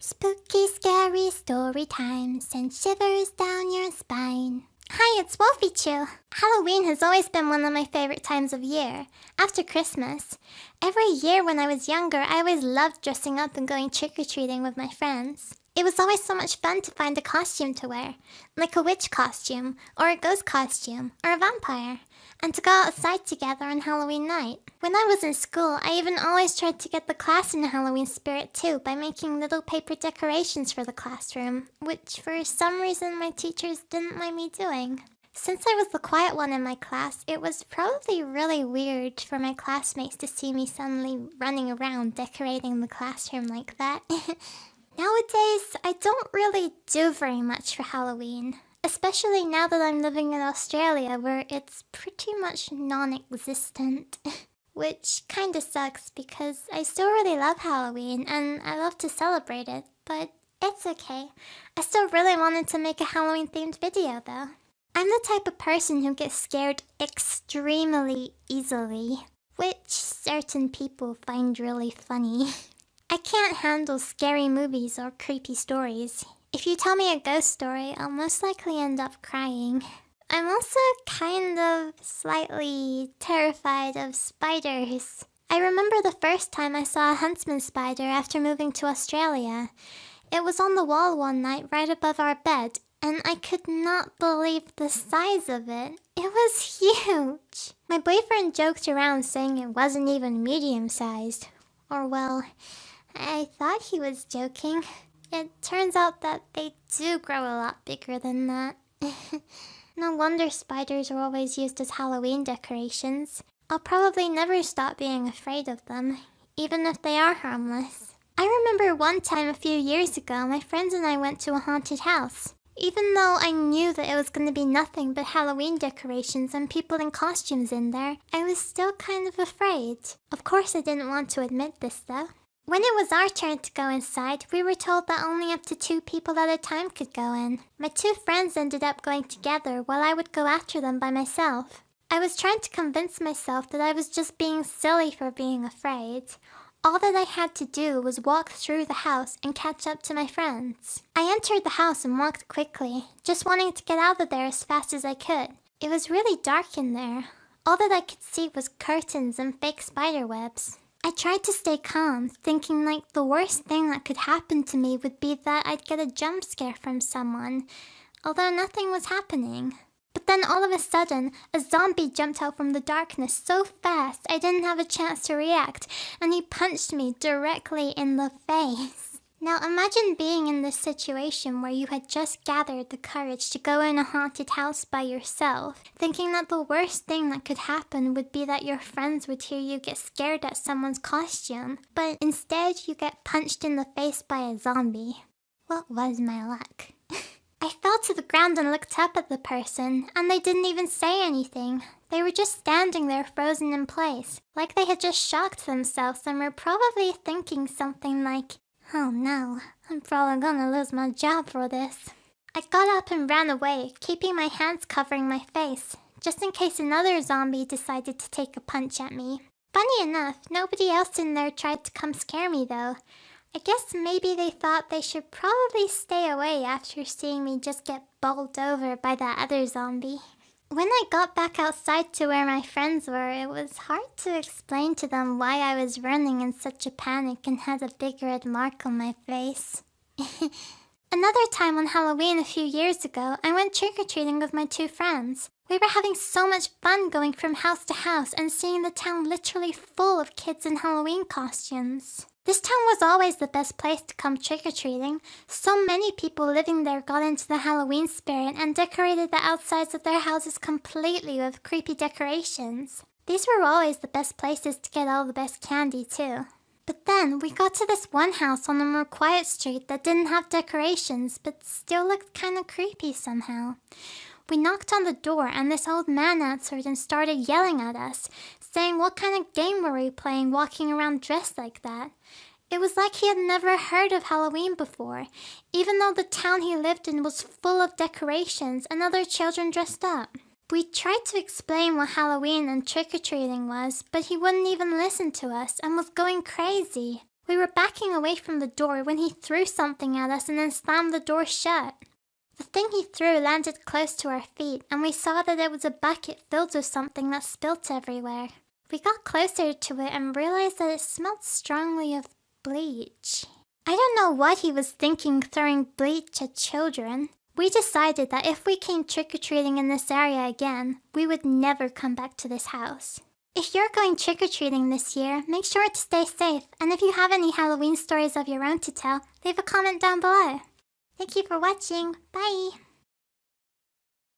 Spooky, scary story time sends shivers down your spine. Hi, it's Wolfychu. Halloween has always been one of my favorite times of year, after Christmas. Every year when I was younger, I always loved dressing up and going trick-or-treating with my friends. It was always so much fun to find a costume to wear, like a witch costume, or a ghost costume, or a vampire, and to go outside together on Halloween night. When I was in school, I even always tried to get the class in the Halloween spirit too by making little paper decorations for the classroom, which for some reason my teachers didn't mind me doing. Since I was the quiet one in my class, it was probably really weird for my classmates to see me suddenly running around decorating the classroom like that. Nowadays, I don't really do very much for Halloween, especially now that I'm living in Australia where it's pretty much non-existent. Which kinda sucks because I still really love Halloween and I love to celebrate it, but it's okay. I still really wanted to make a Halloween-themed video though. I'm the type of person who gets scared extremely easily, which certain people find really funny. I can't handle scary movies or creepy stories. If you tell me a ghost story, I'll most likely end up crying. I'm also kind of slightly terrified of spiders. I remember the first time I saw a huntsman spider after moving to Australia. It was on the wall one night right above our bed, and I could not believe the size of it. It was huge. My boyfriend joked around saying it wasn't even medium-sized. Or well, I thought he was joking. It turns out that they do grow a lot bigger than that. No wonder spiders are always used as Halloween decorations. I'll probably never stop being afraid of them, even if they are harmless. I remember one time a few years ago, my friends and I went to a haunted house. Even though I knew that it was going to be nothing but Halloween decorations and people in costumes in there, I was still kind of afraid. Of course I didn't want to admit this though. When it was our turn to go inside, we were told that only up to 2 people at a time could go in. My 2 friends ended up going together while I would go after them by myself. I was trying to convince myself that I was just being silly for being afraid. All that I had to do was walk through the house and catch up to my friends. I entered the house and walked quickly, just wanting to get out of there as fast as I could. It was really dark in there. All that I could see was curtains and fake spider webs. I tried to stay calm, thinking like the worst thing that could happen to me would be that I'd get a jump scare from someone, although nothing was happening. But then all of a sudden, a zombie jumped out from the darkness so fast I didn't have a chance to react, and he punched me directly in the face. Now imagine being in this situation where you had just gathered the courage to go in a haunted house by yourself, thinking that the worst thing that could happen would be that your friends would hear you get scared at someone's costume, but instead you get punched in the face by a zombie. What was my luck? I fell to the ground and looked up at the person, and they didn't even say anything. They were just standing there frozen in place, like they had just shocked themselves and were probably thinking something like, "Oh no, I'm probably gonna lose my job for this." I got up and ran away, keeping my hands covering my face, just in case another zombie decided to take a punch at me. Funny enough, nobody else in there tried to come scare me though. I guess maybe they thought they should probably stay away after seeing me just get bowled over by that other zombie. When I got back outside to where my friends were, it was hard to explain to them why I was running in such a panic and had a big red mark on my face. Another time on Halloween a few years ago, I went trick-or-treating with my 2 friends. We were having so much fun going from house to house and seeing the town literally full of kids in Halloween costumes. This town was always the best place to come trick-or-treating. So many people living there got into the Halloween spirit and decorated the outsides of their houses completely with creepy decorations. These were always the best places to get all the best candy too. But then we got to this one house on a more quiet street that didn't have decorations but still looked kinda creepy somehow. We knocked on the door and this old man answered and started yelling at us, saying what kind of game were we playing walking around dressed like that. It was like he had never heard of Halloween before, even though the town he lived in was full of decorations and other children dressed up. We tried to explain what Halloween and trick-or-treating was, but he wouldn't even listen to us and was going crazy. We were backing away from the door when he threw something at us and then slammed the door shut. The thing he threw landed close to our feet, and we saw that it was a bucket filled with something that spilt everywhere. We got closer to it and realized that it smelled strongly of bleach. I don't know what he was thinking throwing bleach at children. We decided that if we came trick-or-treating in this area again, we would never come back to this house. If you're going trick-or-treating this year, make sure to stay safe, and if you have any Halloween stories of your own to tell, leave a comment down below. Thank you for watching. Bye!